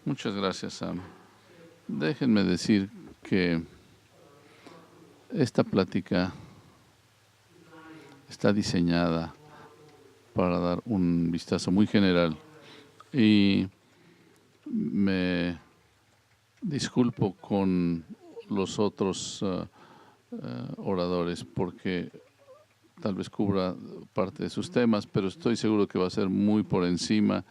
Muchas gracias, Sam. Déjenme decir que esta plática está diseñada para dar un vistazo muy general y me disculpo con los otros oradores porque tal vez cubra parte de sus temas, pero estoy seguro que va a ser muy por encima.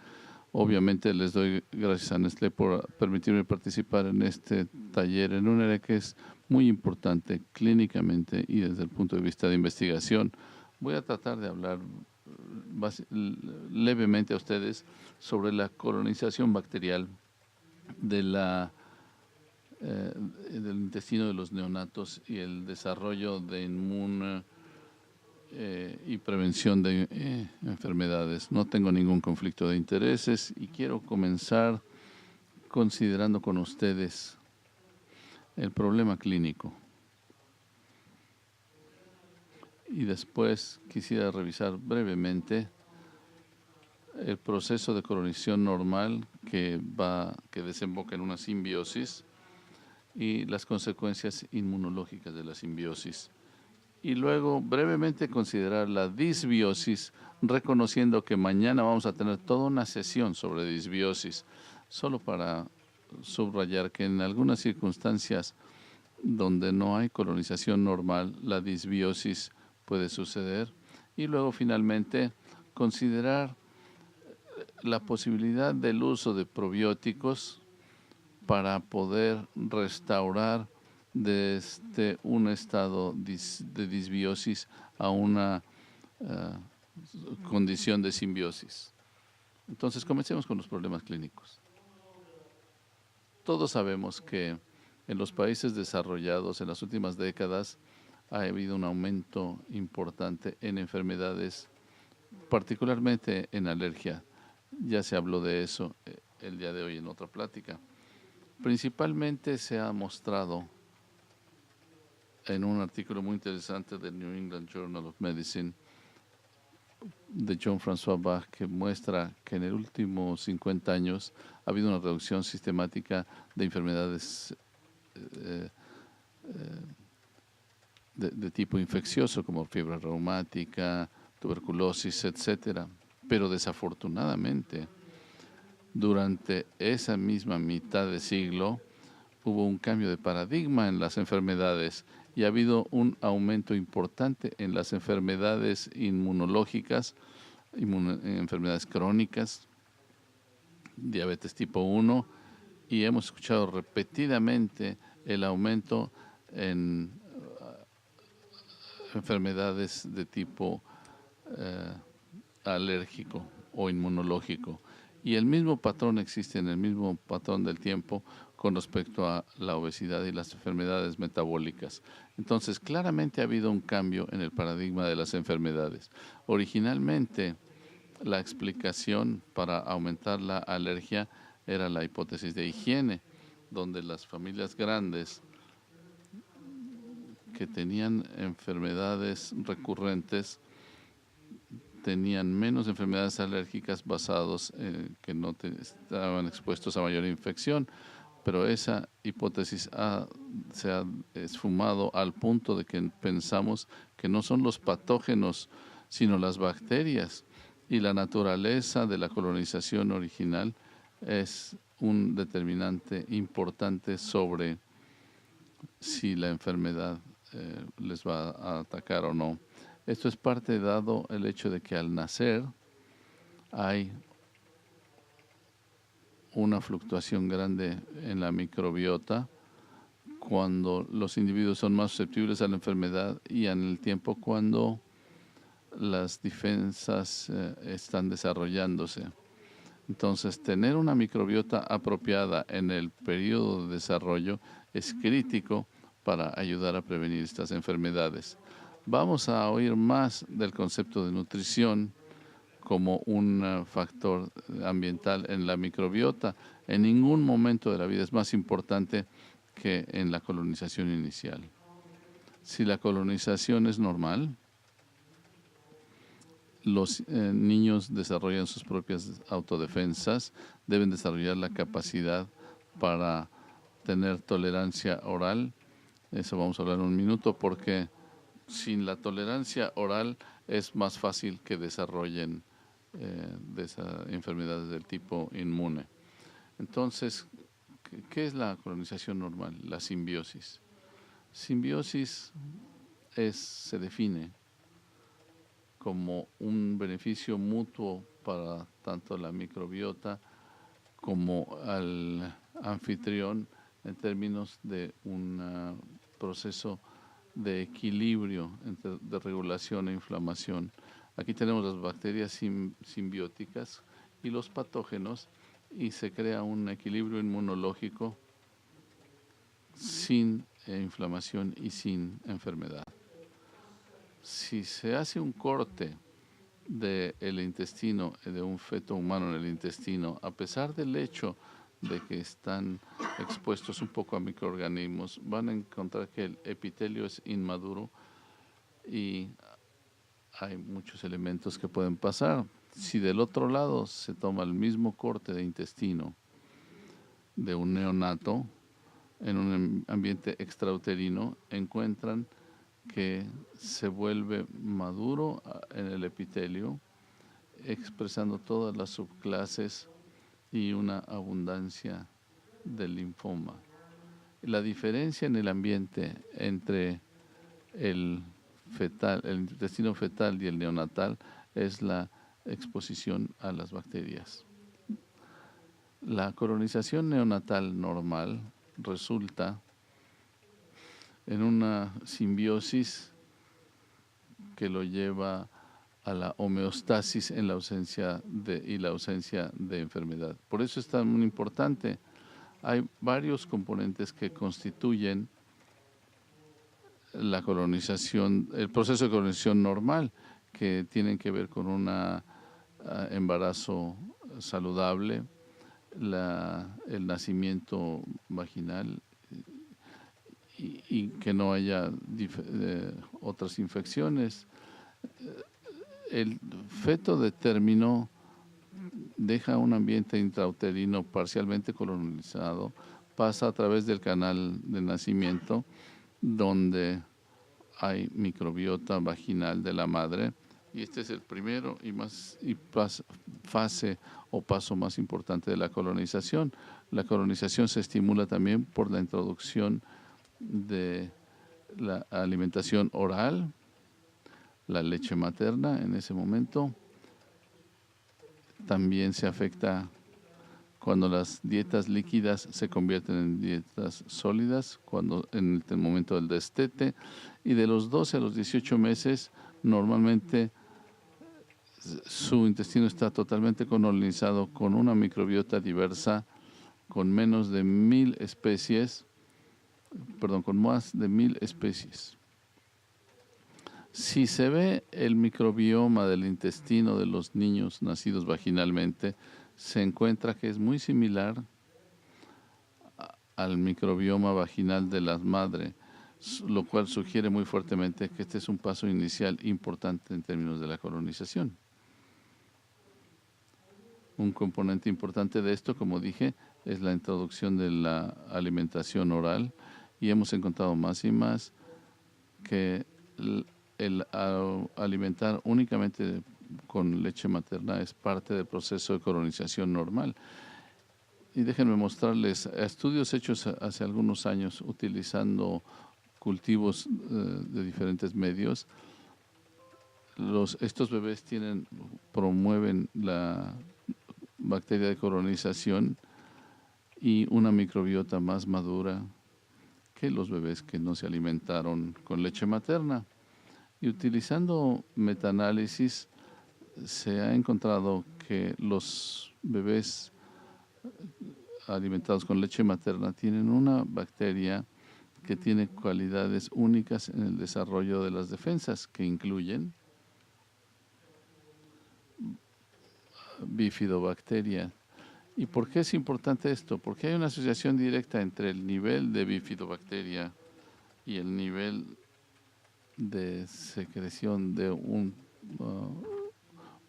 Obviamente les doy gracias a Nestlé por permitirme participar en este taller en un área que es muy importante clínicamente y desde el punto de vista de investigación. Voy a tratar de hablar levemente a ustedes sobre la colonización bacterial de del intestino de los neonatos y el desarrollo de inmune y prevención de enfermedades. No tengo ningún conflicto de intereses y quiero comenzar considerando con ustedes el problema clínico. Y después quisiera revisar brevemente el proceso de colonización normal que desemboca en una simbiosis y las consecuencias inmunológicas de la simbiosis. Y luego brevemente considerar la disbiosis, reconociendo que mañana vamos a tener toda una sesión sobre disbiosis, solo para subrayar que en algunas circunstancias donde no hay colonización normal, la disbiosis puede suceder. Y luego finalmente considerar la posibilidad del uso de probióticos para poder restaurar desde un estado de disbiosis a una condición de simbiosis. Entonces, comencemos con los problemas clínicos. Todos sabemos que en los países desarrollados en las últimas décadas ha habido un aumento importante en enfermedades, particularmente en alergia. Ya se habló de eso el día de hoy en otra plática. Principalmente se ha mostrado en un artículo muy interesante del New England Journal of Medicine de Jean-François Bach, que muestra que en el último 50 años ha habido una reducción sistemática de enfermedades de tipo infeccioso, como fiebre reumática, tuberculosis, etcétera. Pero desafortunadamente, durante esa misma mitad de siglo, hubo un cambio de paradigma en las enfermedades y ha habido un aumento importante en las enfermedades inmunológicas, enfermedades crónicas, diabetes tipo 1, y hemos escuchado repetidamente el aumento en enfermedades de tipo alérgico o inmunológico. Y el mismo patrón existe en el mismo patrón del tiempo con respecto a la obesidad y las enfermedades metabólicas. Entonces, claramente ha habido un cambio en el paradigma de las enfermedades. Originalmente, la explicación para aumentar la alergia era la hipótesis de higiene, donde las familias grandes que tenían enfermedades recurrentes tenían menos enfermedades alérgicas basados en que no estaban expuestos a mayor infección, pero esa hipótesis se ha esfumado al punto de que pensamos que no son los patógenos, sino las bacterias, y la naturaleza de la colonización original es un determinante importante sobre si la enfermedad les va a atacar o no. Esto es parte dado el hecho de que al nacer hay una fluctuación grande en la microbiota cuando los individuos son más susceptibles a la enfermedad y en el tiempo cuando las defensas están desarrollándose. Entonces, tener una microbiota apropiada en el periodo de desarrollo es crítico para ayudar a prevenir estas enfermedades. Vamos a oír más del concepto de nutrición como un factor ambiental en la microbiota. En ningún momento de la vida es más importante que en la colonización inicial. Si la colonización es normal, los niños desarrollan sus propias autodefensas, deben desarrollar la capacidad para tener tolerancia oral. Eso vamos a hablar en un minuto, porque sin la tolerancia oral es más fácil que desarrollen de esas enfermedades del tipo inmune. Entonces, ¿qué es la colonización normal? La simbiosis. Simbiosis se define como un beneficio mutuo para tanto la microbiota como al anfitrión en términos de un proceso de equilibrio de regulación e inflamación. Aquí tenemos las bacterias simbióticas y los patógenos, y se crea un equilibrio inmunológico sin inflamación y sin enfermedad. Si se hace un corte del intestino, de un feto humano en el intestino, a pesar del hecho de que están expuestos un poco a microorganismos, van a encontrar que el epitelio es inmaduro y hay muchos elementos que pueden pasar. Si del otro lado se toma el mismo corte de intestino de un neonato en un ambiente extrauterino, encuentran que se vuelve maduro en el epitelio, expresando todas las subclases y una abundancia de linfoma. La diferencia en el ambiente entre el intestino fetal y el neonatal es la exposición a las bacterias. La colonización neonatal normal resulta en una simbiosis que lo lleva a la homeostasis en la ausencia de enfermedad. Por eso es tan importante. Hay varios componentes que constituyen la colonización, el proceso de colonización normal, que tienen que ver con un embarazo saludable, el nacimiento vaginal y que no haya otras infecciones. El feto de término deja un ambiente intrauterino parcialmente colonizado, pasa a través del canal de nacimiento, donde hay microbiota vaginal de la madre, y este es el primero fase o paso más importante de la colonización. La colonización se estimula también por la introducción de la alimentación oral, la leche materna en ese momento. También se afecta cuando las dietas líquidas se convierten en dietas sólidas, cuando en el momento del destete, y de los 12 a los 18 meses normalmente su intestino está totalmente colonizado con una microbiota diversa, con con más de 1000 especies. Si se ve el microbioma del intestino de los niños nacidos vaginalmente, se encuentra que es muy similar al microbioma vaginal de la madre, lo cual sugiere muy fuertemente que este es un paso inicial importante en términos de la colonización. Un componente importante de esto, como dije, es la introducción de la alimentación oral, y hemos encontrado más y más que el alimentar únicamente con leche materna es parte del proceso de colonización normal. Y déjenme mostrarles estudios hechos hace algunos años utilizando cultivos de diferentes medios. Estos bebés promueven la bacteria de colonización y una microbiota más madura que los bebés que no se alimentaron con leche materna. Y utilizando metaanálisis se ha encontrado que los bebés alimentados con leche materna tienen una bacteria que tiene cualidades únicas en el desarrollo de las defensas, que incluyen bifidobacteria. ¿Y por qué es importante esto? Porque hay una asociación directa entre el nivel de bifidobacteria y el nivel de secreción de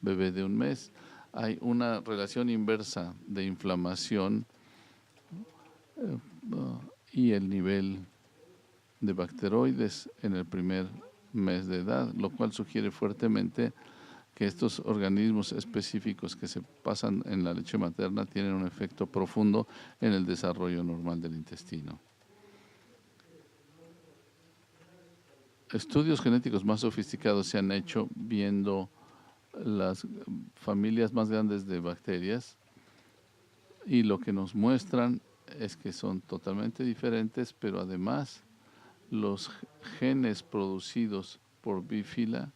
bebé de un mes. Hay una relación inversa de inflamación y el nivel de bacteroides en el primer mes de edad, lo cual sugiere fuertemente que estos organismos específicos que se pasan en la leche materna tienen un efecto profundo en el desarrollo normal del intestino. Estudios genéticos más sofisticados se han hecho viendo las familias más grandes de bacterias y lo que nos muestran es que son totalmente diferentes, pero además los genes producidos por bifila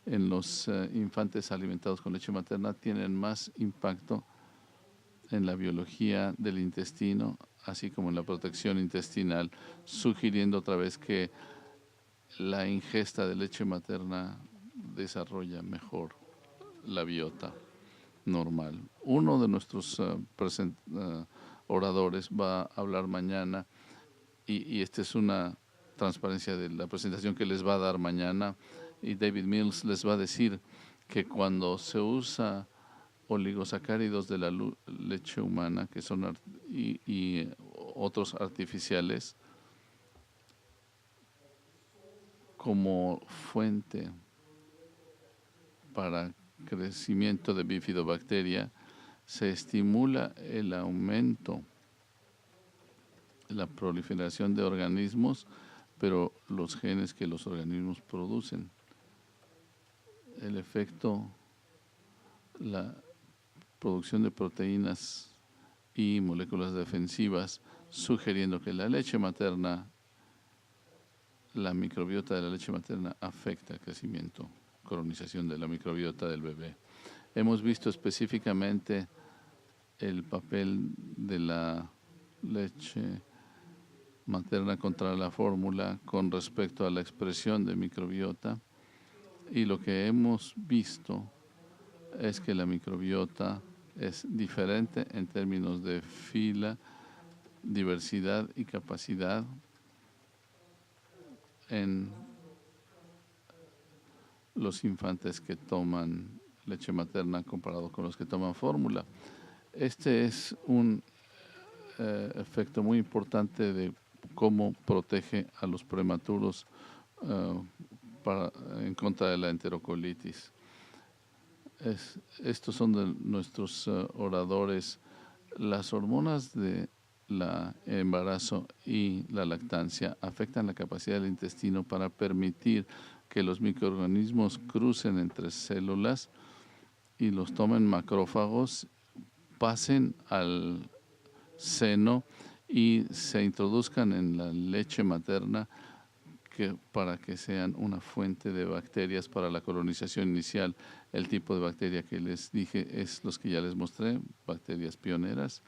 en los infantes alimentados con leche materna tienen más impacto en la biología del intestino, así como en la protección intestinal, sugiriendo otra vez que la ingesta de leche materna desarrolla mejor la biota normal. Uno de nuestros oradores va a hablar mañana y esta es una transparencia de la presentación que les va a dar mañana, y David Mills les va a decir que cuando se usa oligosacáridos de la leche humana, que son y otros artificiales, como fuente para crecimiento de bifidobacteria, se estimula el aumento, la proliferación de organismos, pero los genes que los organismos producen. El efecto, la producción de proteínas y moléculas defensivas, sugiriendo que la leche materna, la microbiota de la leche materna afecta el crecimiento, colonización de la microbiota del bebé. Hemos visto específicamente el papel de la leche materna contra la fórmula con respecto a la expresión de microbiota, y lo que hemos visto es que la microbiota es diferente en términos de fila, diversidad y capacidad en los infantes que toman leche materna comparado con los que toman fórmula. Este es un efecto muy importante de cómo protege a los prematuros en contra de la enterocolitis. Estos son de nuestros oradores. Las hormonas de embarazo y la lactancia afectan la capacidad del intestino para permitir que los microorganismos crucen entre células y los tomen macrófagos, pasen al seno y se introduzcan en la leche materna para que sean una fuente de bacterias para la colonización inicial. El tipo de bacteria que les dije es los que ya les mostré, bacterias pioneras,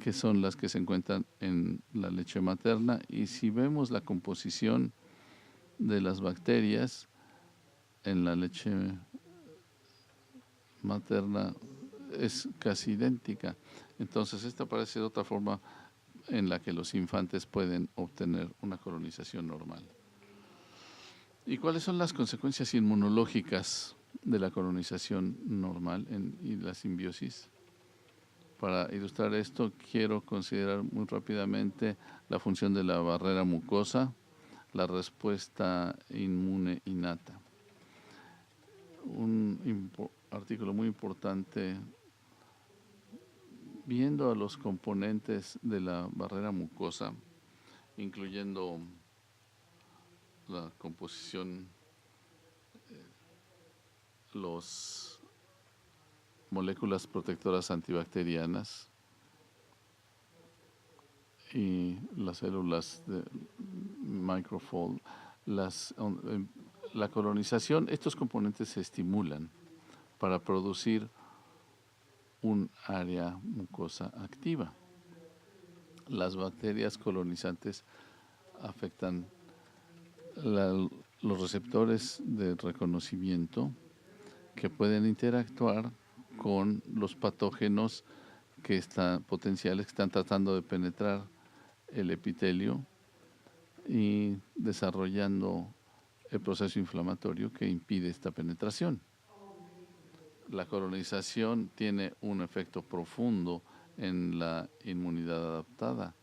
que son las que se encuentran en la leche materna. Y si vemos la composición de las bacterias en la leche materna, es casi idéntica. Entonces, esta parece otra forma en la que los infantes pueden obtener una colonización normal. ¿Y cuáles son las consecuencias inmunológicas de la colonización normal y la simbiosis? Para ilustrar esto, quiero considerar muy rápidamente la función de la barrera mucosa, la respuesta inmune innata. Un artículo muy importante viendo a los componentes de la barrera mucosa, incluyendo la composición, las moléculas protectoras antibacterianas y las células de microfold, la colonización, estos componentes se estimulan para producir un área mucosa activa. Las bacterias colonizantes afectan los receptores de reconocimiento que pueden interactuar con los patógenos potenciales que están tratando de penetrar el epitelio y desarrollando el proceso inflamatorio que impide esta penetración. La colonización tiene un efecto profundo en la inmunidad adaptada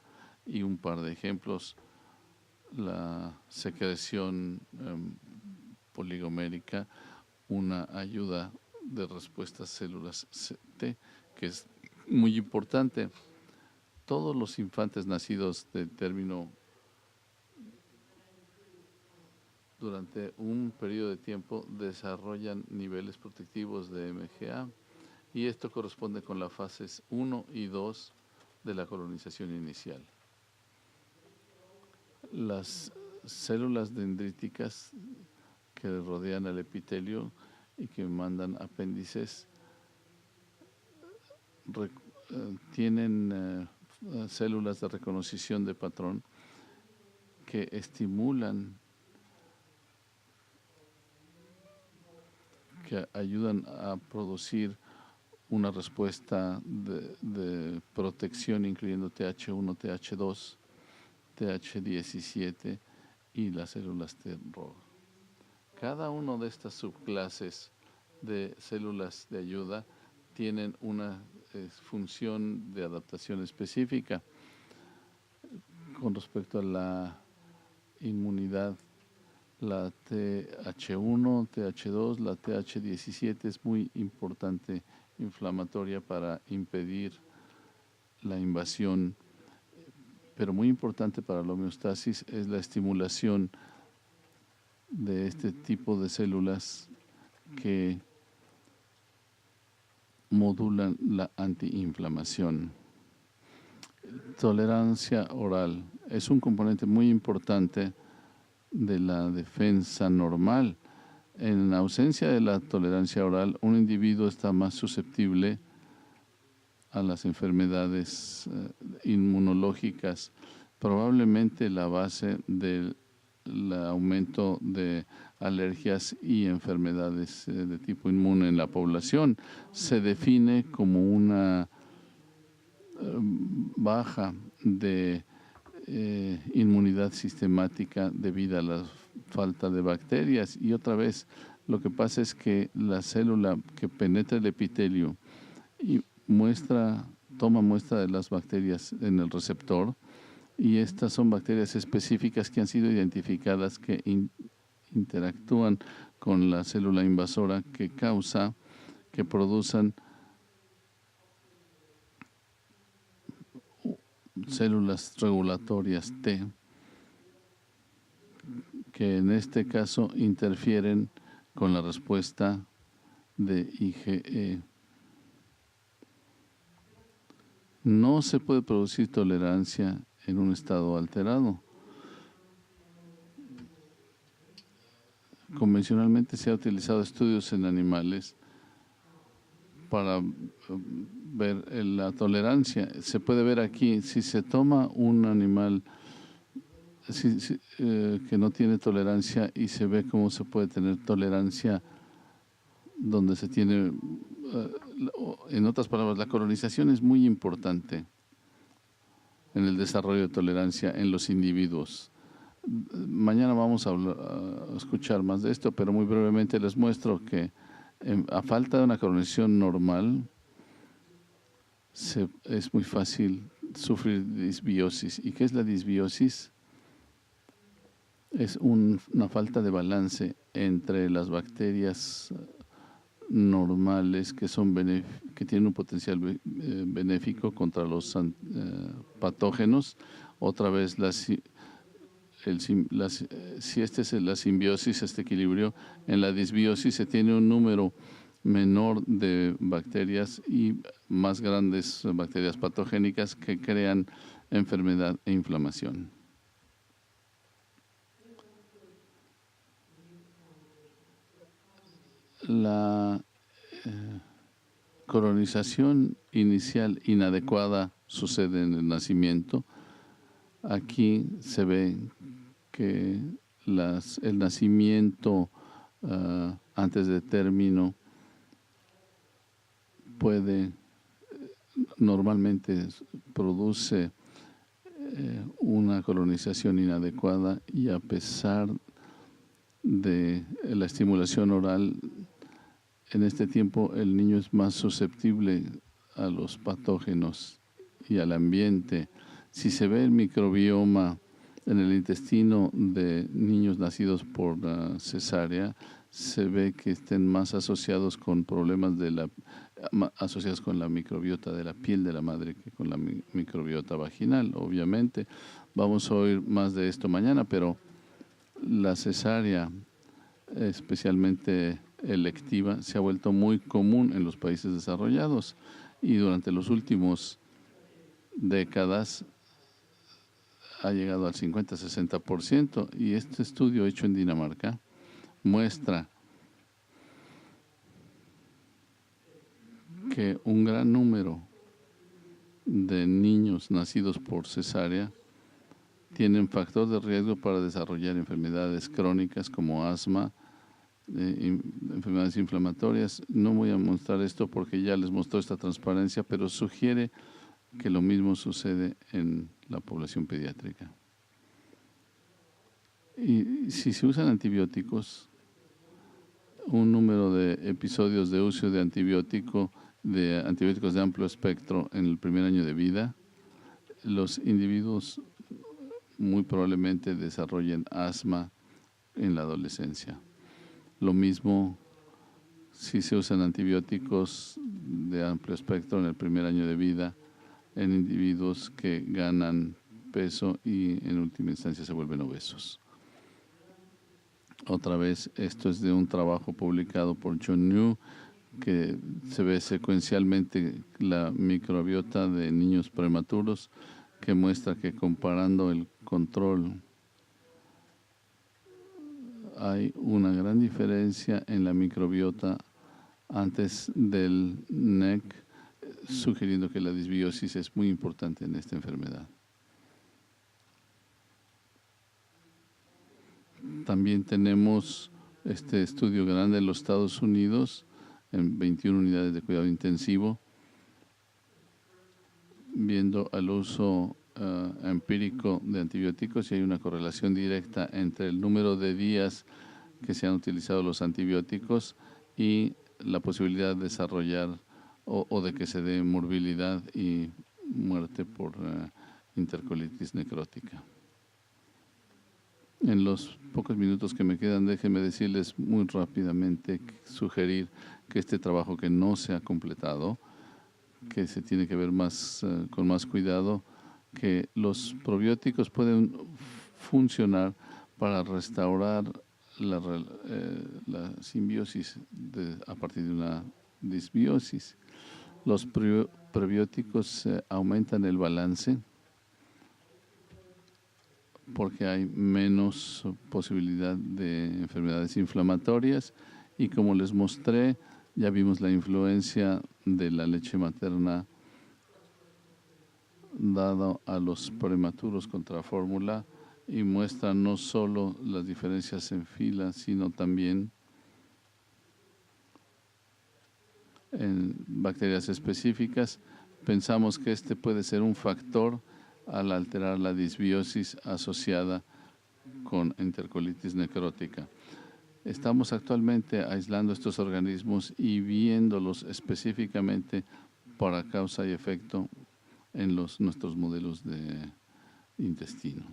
y un par de ejemplos: la secreción poligomérica, una ayuda de respuestas células T, que es muy importante. Todos los infantes nacidos de término durante un periodo de tiempo desarrollan niveles protectivos de MGA, y esto corresponde con las fases 1 y 2 de la colonización inicial. Las células dendríticas que rodean al epitelio y que mandan apéndices tienen células de reconocimiento de patrón que estimulan, que ayudan a producir una respuesta de protección, incluyendo TH1, TH2, TH17 y las células T-ROR. Cada una de estas subclases de células de ayuda tienen una función de adaptación específica. Con respecto a la inmunidad, la TH1, TH2, la TH17 es muy importante inflamatoria para impedir la invasión, pero muy importante para la homeostasis es la estimulación de este tipo de células que modulan la antiinflamación. Tolerancia oral es un componente muy importante de la defensa normal. En ausencia de la tolerancia oral, un individuo está más susceptible a las enfermedades inmunológicas. Probablemente la base del aumento de alergias y enfermedades de tipo inmune en la población se define como una baja de inmunidad sistemática debido a la falta de bacterias. Y otra vez, lo que pasa es que la célula que penetra el epitelio y toma muestra de las bacterias en el receptor, y estas son bacterias específicas que han sido identificadas que interactúan con la célula invasora, que produzcan células regulatorias T, que en este caso interfieren con la respuesta de IgE. No se puede producir tolerancia en un estado alterado. Convencionalmente se ha utilizado estudios en animales para ver la tolerancia. Se puede ver aquí, si se toma un animal que no tiene tolerancia y se ve cómo se puede tener tolerancia donde se tiene, en otras palabras, la colonización es muy importante en el desarrollo de tolerancia en los individuos. Mañana vamos a escuchar más de esto, pero muy brevemente les muestro que a falta de una colonización normal es muy fácil sufrir disbiosis. ¿Y qué es la disbiosis? Es una falta de balance entre las bacterias normales que tienen un potencial benéfico contra los patógenos. Otra vez, si esta es la simbiosis, este equilibrio, en la disbiosis se tiene un número menor de bacterias y más grandes bacterias patogénicas que crean enfermedad e inflamación. La colonización inicial inadecuada sucede en el nacimiento. Aquí se ve que el nacimiento antes de término normalmente produce una colonización inadecuada, y a pesar de la estimulación oral, En este tiempo el niño es más susceptible a los patógenos y al ambiente. Si se ve el microbioma en el intestino de niños nacidos por cesárea, se ve que estén más asociados con problemas asociados con la microbiota de la piel de la madre que con la microbiota vaginal. Obviamente, vamos a oír más de esto mañana, pero la cesárea, especialmente electiva, se ha vuelto muy común en los países desarrollados y durante los últimos décadas ha llegado al 50-60%, y este estudio hecho en Dinamarca muestra que un gran número de niños nacidos por cesárea tienen factor de riesgo para desarrollar enfermedades crónicas como asma, enfermedades inflamatorias. No voy a mostrar esto porque ya les mostró esta transparencia, pero sugiere que lo mismo sucede en la población pediátrica. Y si se usan antibióticos, un número de episodios de uso de antibióticos de amplio espectro en el primer año de vida, los individuos muy probablemente desarrollen asma en la adolescencia. Lo mismo si se usan antibióticos de amplio espectro en el primer año de vida en individuos que ganan peso y en última instancia se vuelven obesos. Otra vez, esto es de un trabajo publicado por John New, que se ve secuencialmente la microbiota de niños prematuros, que muestra que comparando el control hay una gran diferencia en la microbiota antes del NEC, sugiriendo que la disbiosis es muy importante en esta enfermedad. También tenemos este estudio grande en los Estados Unidos, en 21 unidades de cuidado intensivo, viendo el uso empírico de antibióticos, y hay una correlación directa entre el número de días que se han utilizado los antibióticos y la posibilidad de desarrollar o de que se dé morbilidad y muerte por intercolitis necrótica. En los pocos minutos que me quedan, déjenme decirles muy rápidamente, sugerir que este trabajo que no se ha completado, que se tiene que ver con más cuidado, que los probióticos pueden funcionar para restaurar la simbiosis a partir de una disbiosis. Los prebióticos aumentan el balance porque hay menos posibilidad de enfermedades inflamatorias, y como les mostré, ya vimos la influencia de la leche materna dada a los prematuros contra fórmula, y muestra no solo las diferencias en fila, sino también en bacterias específicas. Pensamos que este puede ser un factor al alterar la disbiosis asociada con enterocolitis necrótica. Estamos actualmente aislando estos organismos y viéndolos específicamente para causa y efecto en nuestros modelos de intestino.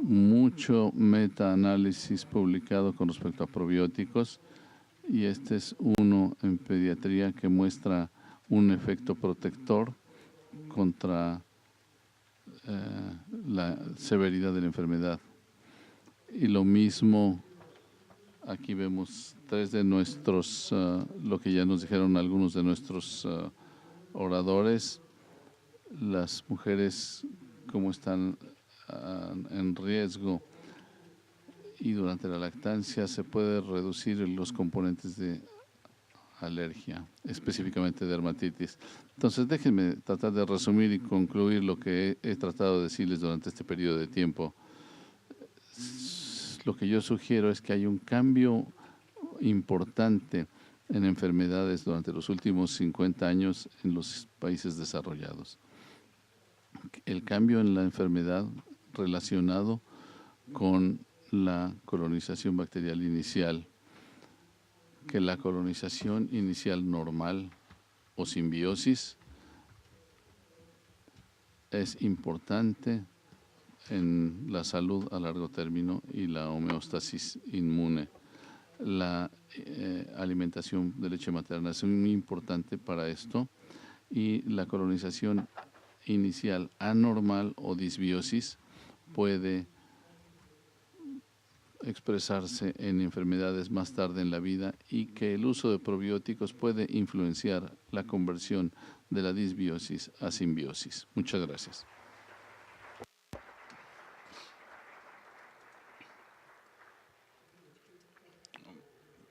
Mucho metaanálisis publicado con respecto a probióticos, y este es uno en pediatría que muestra un efecto protector contra la severidad de la enfermedad. Y lo mismo, aquí vemos 3 de nuestros, lo que ya nos dijeron algunos de nuestros oradores, las mujeres cómo están en riesgo, y durante la lactancia se puede reducir los componentes de alergia, específicamente dermatitis. Entonces, déjenme tratar de resumir y concluir lo que he tratado de decirles durante este periodo de tiempo. Lo que yo sugiero es que hay un cambio importante en enfermedades durante los últimos 50 años en los países desarrollados. El cambio en la enfermedad relacionado con la colonización bacterial inicial, que la colonización inicial normal o simbiosis es importante en la salud a largo término y la homeostasis inmune. La alimentación de leche materna es muy importante para esto, y la colonización inicial anormal o disbiosis puede expresarse en enfermedades más tarde en la vida, y que el uso de probióticos puede influenciar la conversión de la disbiosis a simbiosis. Muchas gracias.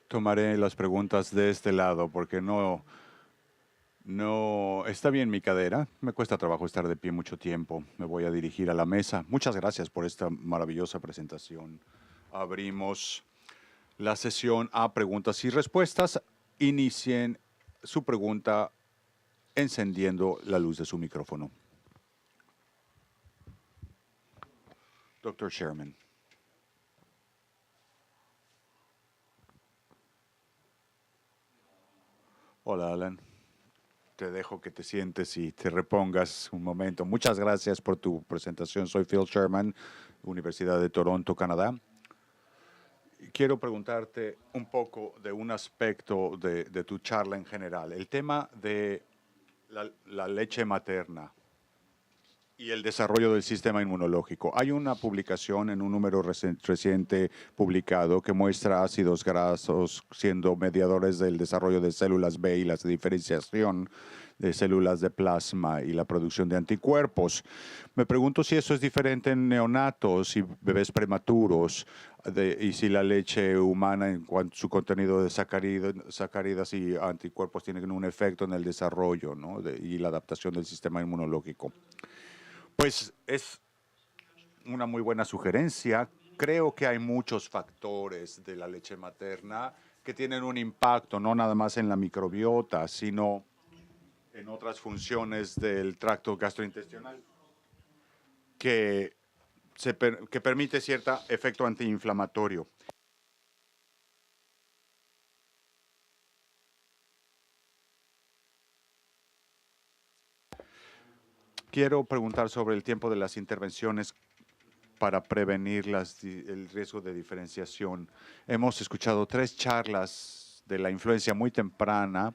Tomaré las preguntas de este lado porque no está bien mi cadera. Me cuesta trabajo estar de pie mucho tiempo. Me voy a dirigir a la mesa. Muchas gracias por esta maravillosa presentación. Abrimos la sesión a preguntas y respuestas. Inicien su pregunta encendiendo la luz de su micrófono. Dr. Sherman. Hola, Alan. Te dejo que te sientes y te repongas un momento. Muchas gracias por tu presentación. Soy Phil Sherman, Universidad de Toronto, Canadá. Quiero preguntarte un poco de un aspecto de tu charla en general. El tema de la leche materna y el desarrollo del sistema inmunológico. Hay una publicación en un número reciente publicado que muestra ácidos grasos siendo mediadores del desarrollo de células B y la diferenciación de células de plasma y la producción de anticuerpos. Me pregunto si eso es diferente en neonatos y bebés prematuros, y si la leche humana en cuanto a su contenido de sacáridas y anticuerpos tienen un efecto en el desarrollo, ¿no? Y la adaptación del sistema inmunológico. Pues es una muy buena sugerencia. Creo que hay muchos factores de la leche materna que tienen un impacto no nada más en la microbiota, sino en otras funciones del tracto gastrointestinal que permite cierto efecto antiinflamatorio. Quiero preguntar sobre el tiempo de las intervenciones para prevenir el riesgo de diferenciación. Hemos escuchado 3 charlas de la influencia muy temprana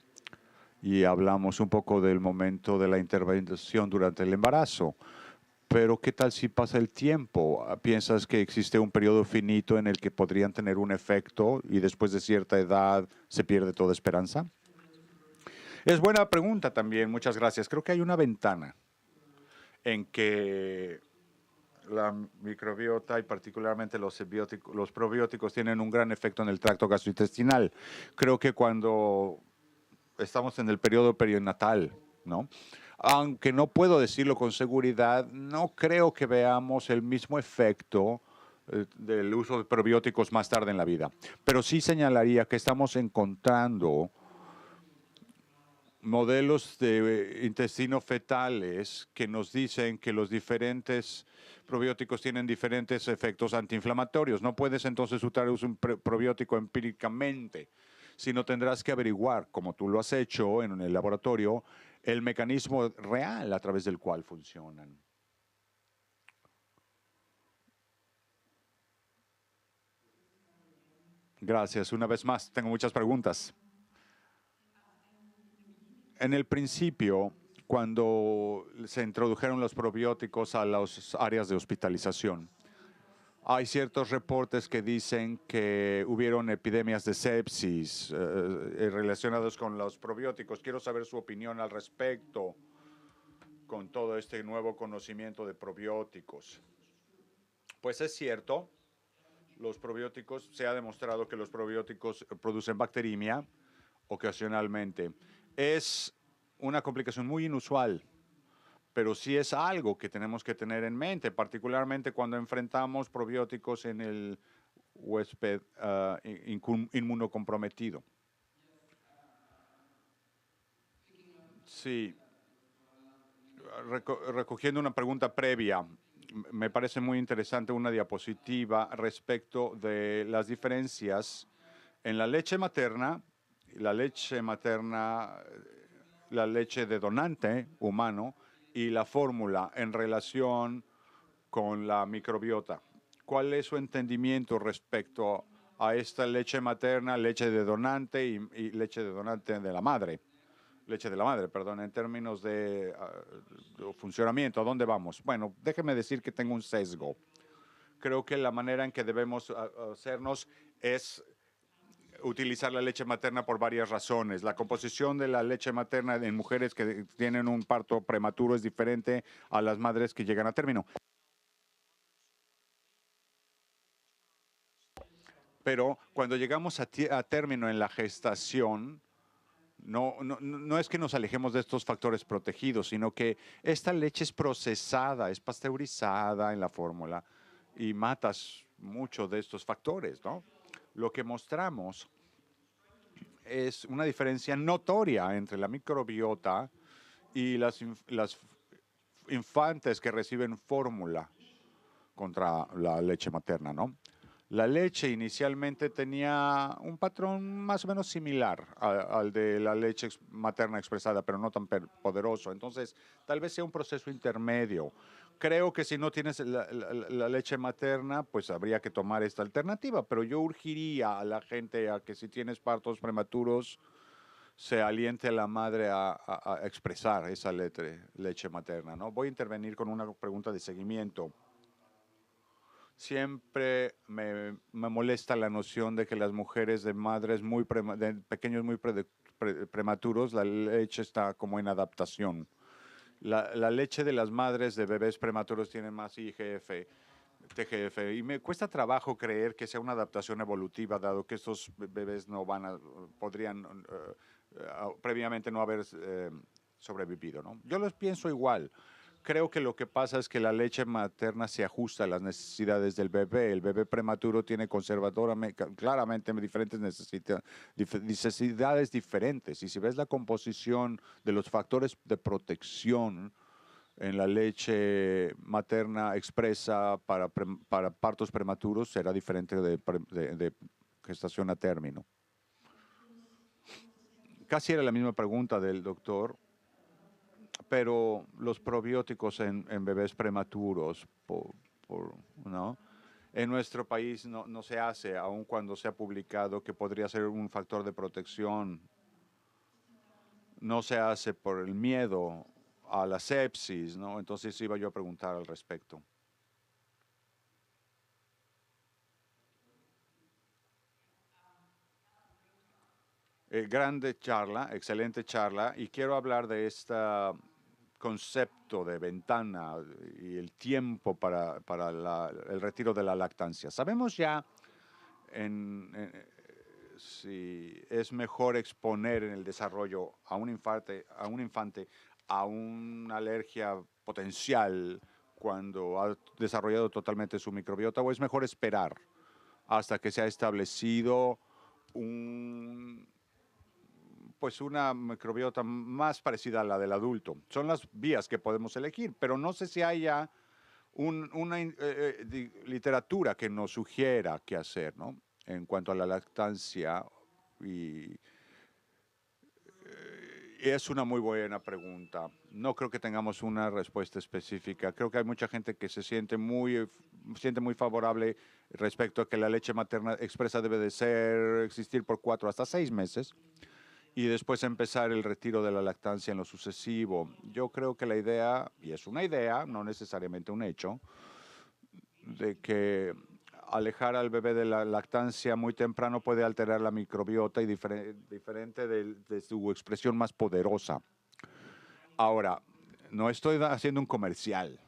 y hablamos un poco del momento de la intervención durante el embarazo. Pero ¿qué tal si pasa el tiempo? ¿Piensas que existe un periodo finito en el que podrían tener un efecto y después de cierta edad se pierde toda esperanza? Es buena pregunta también, muchas gracias. Creo que hay una ventana en que la microbiota y particularmente los probióticos tienen un gran efecto en el tracto gastrointestinal. Creo que cuando estamos en el periodo perinatal, ¿no? Aunque no puedo decirlo con seguridad, no creo que veamos el mismo efecto del uso de probióticos más tarde en la vida. Pero sí señalaría que estamos encontrando modelos de intestino fetales que nos dicen que los diferentes probióticos tienen diferentes efectos antiinflamatorios. No puedes entonces usar un probiótico empíricamente, sino tendrás que averiguar, como tú lo has hecho en el laboratorio, el mecanismo real a través del cual funcionan. Gracias. Una vez más, tengo muchas preguntas. En el principio, cuando se introdujeron los probióticos a las áreas de hospitalización, hay ciertos reportes que dicen que hubieron epidemias de sepsis relacionados con los probióticos. Quiero saber su opinión al respecto con todo este nuevo conocimiento de probióticos. Pues es cierto, los probióticos, se ha demostrado que los probióticos producen bacteriemia ocasionalmente. Es una complicación muy inusual, pero sí es algo que tenemos que tener en mente, particularmente cuando enfrentamos probióticos en el huésped inmunocomprometido. Sí, recogiendo una pregunta previa, me parece muy interesante una diapositiva respecto de las diferencias en la leche materna la leche materna, la leche de donante humano y la fórmula en relación con la microbiota. ¿Cuál es su entendimiento respecto a esta leche materna, leche de donante y leche de donante de la madre? Leche de la madre, perdón, en términos de funcionamiento, ¿a dónde vamos? Bueno, déjeme decir que tengo un sesgo. Creo que la manera en que debemos hacernos es utilizar la leche materna por varias razones. La composición de la leche materna en mujeres que tienen un parto prematuro es diferente a las madres que llegan a término. Pero cuando llegamos a término en la gestación, no es que nos alejemos de estos factores protegidos, sino que esta leche es procesada, es pasteurizada en la fórmula y matas muchos de estos factores, ¿no? Lo que mostramos es una diferencia notoria entre la microbiota y las infantes que reciben fórmula contra la leche materna, ¿no? La leche inicialmente tenía un patrón más o menos similar al de la leche materna expresada, pero no tan poderoso. Entonces, tal vez sea un proceso intermedio. Creo que si no tienes la leche materna, pues habría que tomar esta alternativa, pero yo urgiría a la gente a que si tienes partos prematuros, se aliente a la madre a expresar esa leche materna, ¿no? Voy a intervenir con una pregunta de seguimiento. Siempre me molesta la noción de que las mujeres de madres de pequeños muy prematuros, la leche está como en adaptación. La leche de las madres de bebés prematuros tiene más IGF, TGF, y me cuesta trabajo creer que sea una adaptación evolutiva, dado que estos bebés no podrían previamente no haber sobrevivido, ¿no? Yo los pienso igual. Creo que lo que pasa es que la leche materna se ajusta a las necesidades del bebé. El bebé prematuro tiene claramente diferentes necesidades diferentes. Y si ves la composición de los factores de protección en la leche materna expresa para partos prematuros, será diferente de gestación a término. Casi era la misma pregunta del doctor, pero los probióticos en bebés prematuros, ¿no? En nuestro país no se hace, aun cuando se ha publicado que podría ser un factor de protección. No se hace por el miedo a la sepsis, ¿no? Entonces iba yo a preguntar al respecto. Grande charla, excelente charla, y quiero hablar de este concepto de ventana y el tiempo para el retiro de la lactancia. Sabemos ya si es mejor exponer en el desarrollo a un infante a una alergia potencial cuando ha desarrollado totalmente su microbiota, o es mejor esperar hasta que se ha establecido pues una microbiota más parecida a la del adulto. Son las vías que podemos elegir, pero no sé si haya una literatura que nos sugiera qué hacer, ¿no? En cuanto a la lactancia. Y es una muy buena pregunta. No creo que tengamos una respuesta específica. Creo que hay mucha gente que se siente muy favorable respecto a que la leche materna expresa debe de existir por 4 hasta 6 meses y después empezar el retiro de la lactancia en lo sucesivo. Yo creo que la idea, y es una idea, no necesariamente un hecho, de que alejar al bebé de la lactancia muy temprano puede alterar la microbiota y diferente de su expresión más poderosa. Ahora, no estoy haciendo un comercial,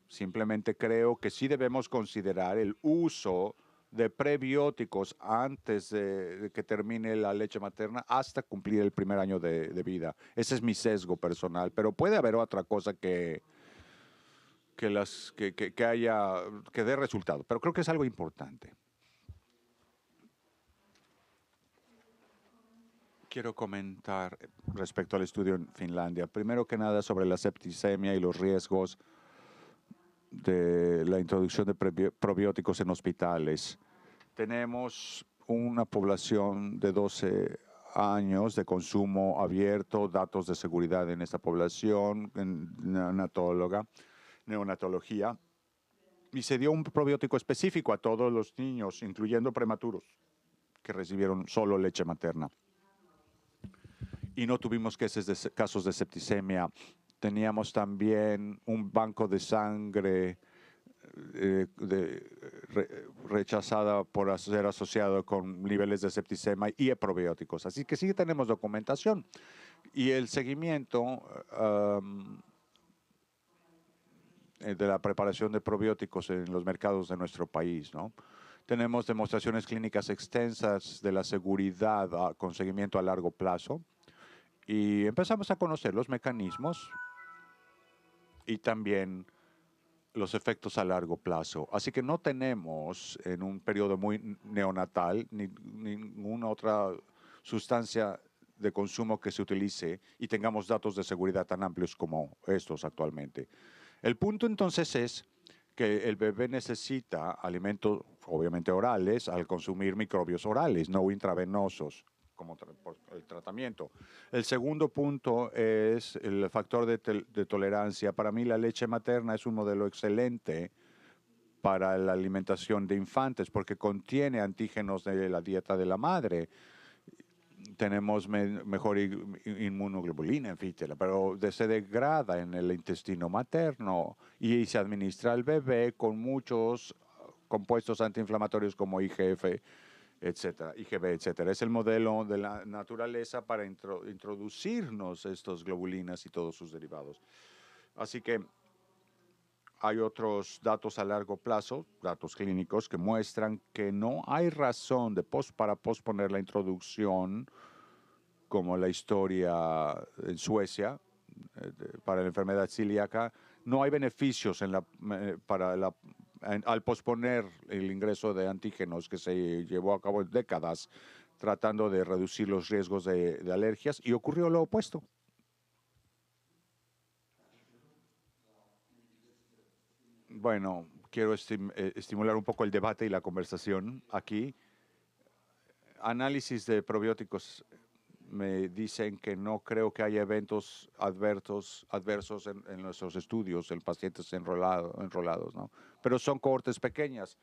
simplemente creo que sí debemos considerar el uso de prebióticos antes de que termine la leche materna hasta cumplir el primer año de vida. Ese es mi sesgo personal, pero puede haber otra cosa que dé resultado, pero creo que es algo importante. Quiero comentar respecto al estudio en Finlandia. Primero que nada sobre la septicemia y los riesgos de la introducción de probióticos en hospitales. Tenemos una población de 12 años de consumo abierto, datos de seguridad en esta población, en neonatología, y se dio un probiótico específico a todos los niños, incluyendo prematuros, que recibieron solo leche materna. Y no tuvimos casos de septicemia. Teníamos también un banco de sangre rechazada por ser asociado con niveles de septicemia y probióticos. Así que sí tenemos documentación. Y el seguimiento de la preparación de probióticos en los mercados de nuestro país, ¿no? Tenemos demostraciones clínicas extensas de la seguridad con seguimiento a largo plazo y empezamos a conocer los mecanismos y también los efectos a largo plazo. Así que no tenemos en un periodo muy neonatal ninguna otra sustancia de consumo que se utilice y tengamos datos de seguridad tan amplios como estos actualmente. El punto entonces es que el bebé necesita alimentos, obviamente orales, al consumir microbios orales, no intravenosos, como por el tratamiento. El segundo punto es el factor de tolerancia. Para mí la leche materna es un modelo excelente para la alimentación de infantes porque contiene antígenos de la dieta de la madre. Tenemos mejor inmunoglobulina, en fin, pero se degrada en el intestino materno y se administra al bebé con muchos compuestos antiinflamatorios como IGF, etcétera, IgB, etcétera. Es el modelo de la naturaleza para introducirnos estos globulinas y todos sus derivados. Así que hay otros datos a largo plazo, datos clínicos, que muestran que no hay razón para posponer la introducción, como la historia en Suecia, para la enfermedad celíaca. No hay beneficios al posponer el ingreso de antígenos que se llevó a cabo en décadas tratando de reducir los riesgos de alergias y ocurrió lo opuesto. Bueno, quiero estimular un poco el debate y la conversación aquí. Análisis de probióticos me dicen que no creo que haya eventos adversos en nuestros estudios en pacientes enrolados, ¿no? Pero son cohortes pequeñas.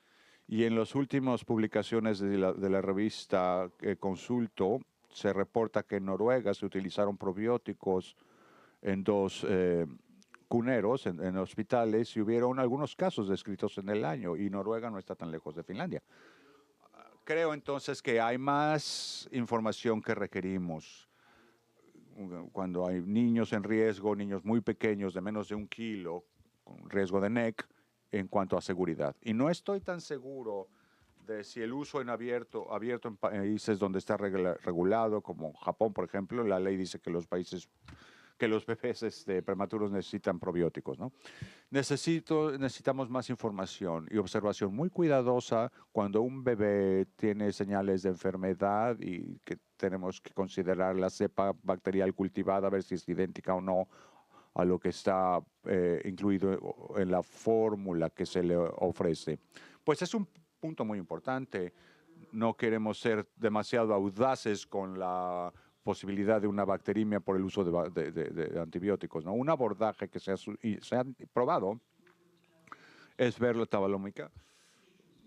Y en las últimas publicaciones de la revista que consulto, se reporta que en Noruega se utilizaron probióticos en dos cuneros, en hospitales, y hubieron algunos casos descritos en el año, y Noruega no está tan lejos de Finlandia. Creo entonces que hay más información que requerimos cuando hay niños en riesgo, niños muy pequeños de menos de 1 kilo, con riesgo de NEC, en cuanto a seguridad. Y no estoy tan seguro de si el uso en abierto en países donde está regulado, como Japón, por ejemplo, la ley dice que los bebés prematuros necesitan probióticos, ¿no? Necesitamos más información y observación muy cuidadosa cuando un bebé tiene señales de enfermedad y que tenemos que considerar la cepa bacterial cultivada, a ver si es idéntica o no a lo que está incluido en la fórmula que se le ofrece. Pues es un punto muy importante. No queremos ser demasiado audaces con la posibilidad de una bacteremia por el uso de antibióticos, ¿no? Un abordaje que se ha probado es ver la tabalómica,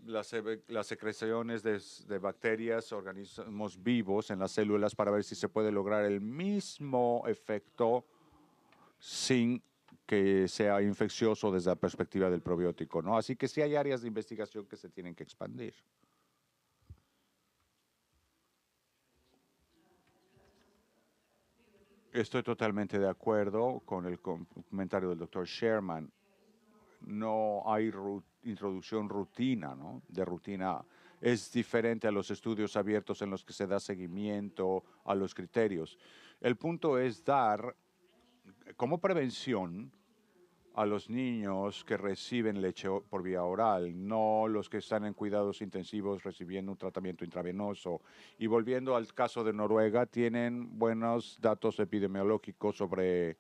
las secreciones de bacterias, organismos vivos en las células para ver si se puede lograr el mismo efecto sin que sea infeccioso desde la perspectiva del probiótico, ¿no? Así que sí hay áreas de investigación que se tienen que expandir. Estoy totalmente de acuerdo con el comentario del doctor Sherman. No hay introducción rutina, ¿no? De rutina. Es diferente a los estudios abiertos en los que se da seguimiento a los criterios. El punto es dar como prevención a los niños que reciben leche por vía oral, no los que están en cuidados intensivos recibiendo un tratamiento intravenoso. Y volviendo al caso de Noruega, tienen buenos datos epidemiológicos sobre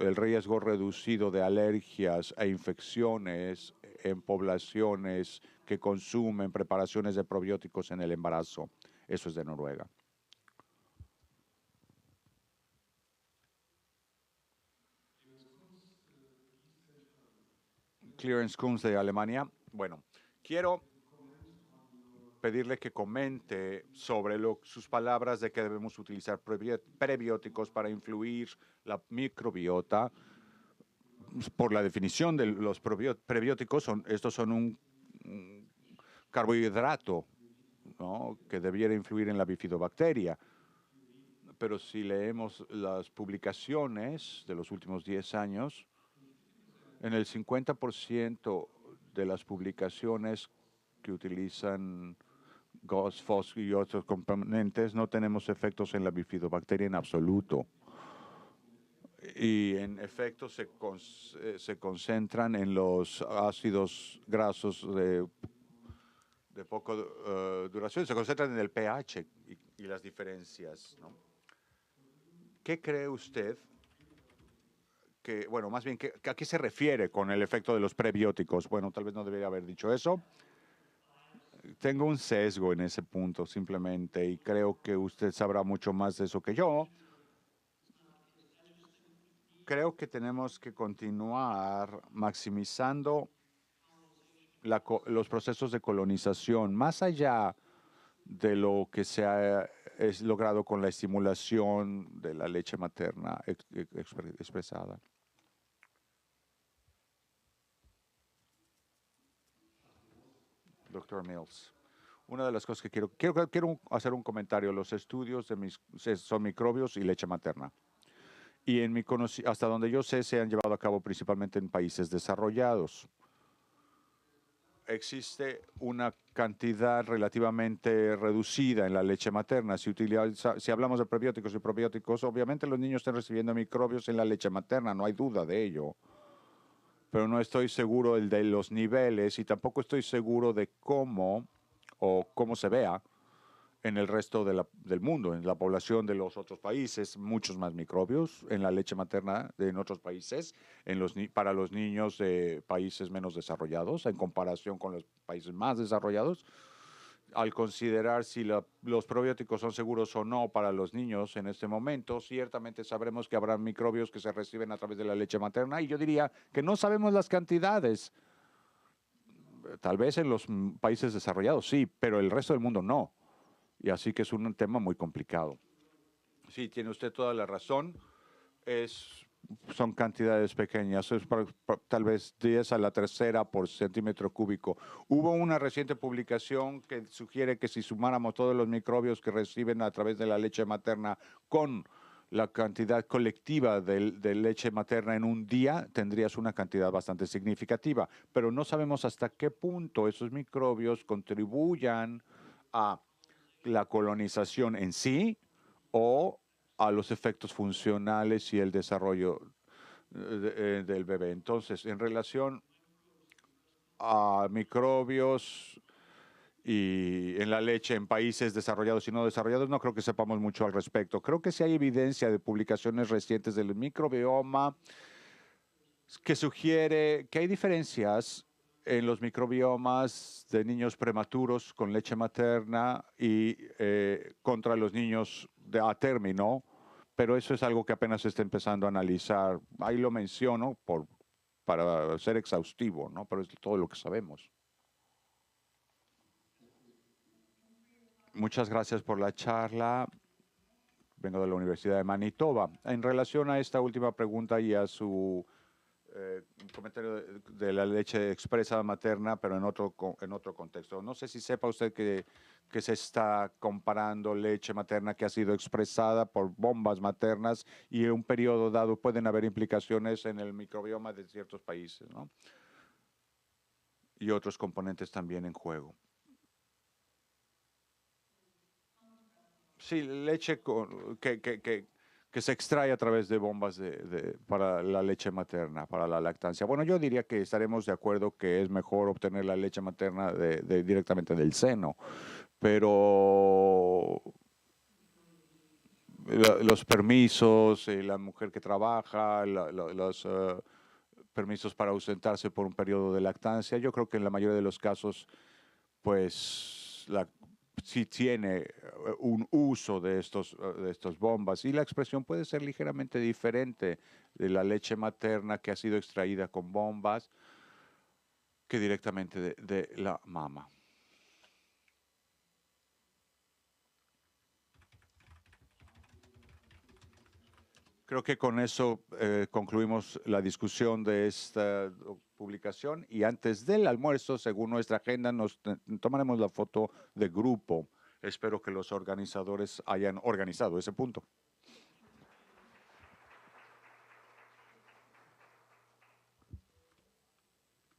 el riesgo reducido de alergias e infecciones en poblaciones que consumen preparaciones de probióticos en el embarazo. Eso es de Noruega. Clearance Kunz de Alemania. Bueno, quiero pedirle que comente sobre sus palabras de que debemos utilizar prebióticos para influir la microbiota. Por la definición de los prebióticos, estos son un carbohidrato, ¿no?, que debiera influir en la bifidobacteria. Pero si leemos las publicaciones de los últimos 10 años, en el 50% de las publicaciones que utilizan GOS, FOS y otros componentes no tenemos efectos en la bifidobacteria en absoluto. Y en efecto se concentran en los ácidos grasos de poca duración, se concentran en el pH y las diferencias, ¿no? ¿Qué cree usted que, bueno, más bien, ¿a qué se refiere con el efecto de los prebióticos? Bueno, tal vez no debería haber dicho eso. Tengo un sesgo en ese punto simplemente y creo que usted sabrá mucho más de eso que yo. Creo que tenemos que continuar maximizando los procesos de colonización, más allá de lo que se ha logrado con la estimulación de la leche materna expresada. Doctor Mills, una de las cosas que quiero hacer un comentario. Los estudios son microbios y leche materna. Y hasta donde yo sé, se han llevado a cabo principalmente en países desarrollados. Existe una cantidad relativamente reducida en la leche materna. Si hablamos de prebióticos y probióticos, obviamente los niños están recibiendo microbios en la leche materna, no hay duda de ello. Pero no estoy seguro de los niveles y tampoco estoy seguro de cómo se vea en el resto del mundo, en la población de los otros países, muchos más microbios en la leche materna en otros países, para los niños de países menos desarrollados, en comparación con los países más desarrollados. Al considerar si los probióticos son seguros o no para los niños en este momento, ciertamente sabremos que habrá microbios que se reciben a través de la leche materna, y yo diría que no sabemos las cantidades. Tal vez en los países desarrollados sí, pero el resto del mundo no. Y así que es un tema muy complicado. Sí, tiene usted toda la razón. Son cantidades pequeñas, tal vez 10 a la tercera por centímetro cúbico. Hubo una reciente publicación que sugiere que si sumáramos todos los microbios que reciben a través de la leche materna con la cantidad colectiva de leche materna en un día, tendrías una cantidad bastante significativa. Pero no sabemos hasta qué punto esos microbios contribuyan a la colonización en sí o a los efectos funcionales y el desarrollo del bebé. Entonces, en relación a microbios y en la leche en países desarrollados y no desarrollados, no creo que sepamos mucho al respecto. Creo que sí hay evidencia de publicaciones recientes del microbioma que sugiere que hay diferencias en los microbiomas de niños prematuros con leche materna y contra los niños a término, pero eso es algo que apenas se está empezando a analizar. Ahí lo menciono para ser exhaustivo, ¿no? Pero es todo lo que sabemos. Muchas gracias por la charla. Vengo de la Universidad de Manitoba. En relación a esta última pregunta y a su comentario de la leche expresa materna, pero en otro contexto. No sé si sepa usted que se está comparando leche materna que ha sido expresada por bombas maternas y en un periodo dado pueden haber implicaciones en el microbioma de ciertos países, ¿no? Y otros componentes también en juego. Sí, leche que se extrae a través de bombas para la leche materna, para la lactancia. Bueno, yo diría que estaremos de acuerdo que es mejor obtener la leche materna directamente del seno, pero los permisos, la mujer que trabaja, los permisos para ausentarse por un periodo de lactancia, yo creo que en la mayoría de los casos, pues sí tiene un uso de estos bombas, y la expresión puede ser ligeramente diferente de la leche materna que ha sido extraída con bombas que directamente de la mama. Creo que con eso concluimos la discusión de esta publicación y antes del almuerzo, según nuestra agenda, nos tomaremos la foto de grupo. Espero que los organizadores hayan organizado ese punto.